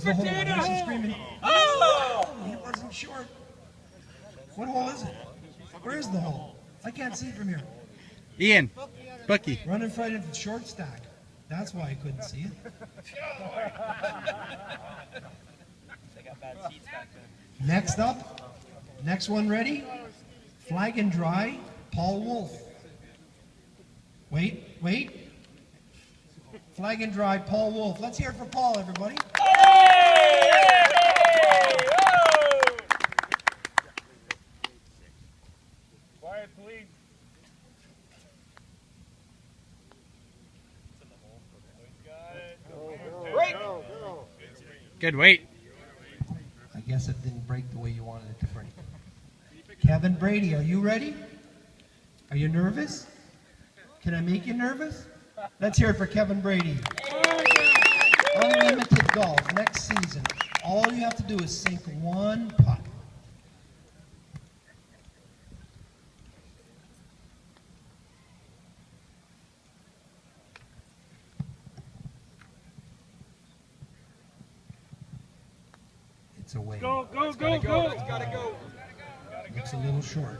the hole. She's screaming. Oh! It wasn't short. What hole is it? Where is the hole? I can't see from here. Ian, Bucky. Run in front of the short stack. That's why I couldn't see it. Next up, next one ready? Flag and dry, Paul Wolf. Wait. Flag and dry, Paul Wolf. Let's hear it for Paul, everybody. Quiet, please. Good weight. I guess it didn't break the way you wanted it to break. Kevin Brady, are you ready? Are you nervous? Can I make you nervous? Let's hear it for Kevin Brady. Unlimited Golf next season. All you have to do is sink one putt. It's away. Go. Looks a little short.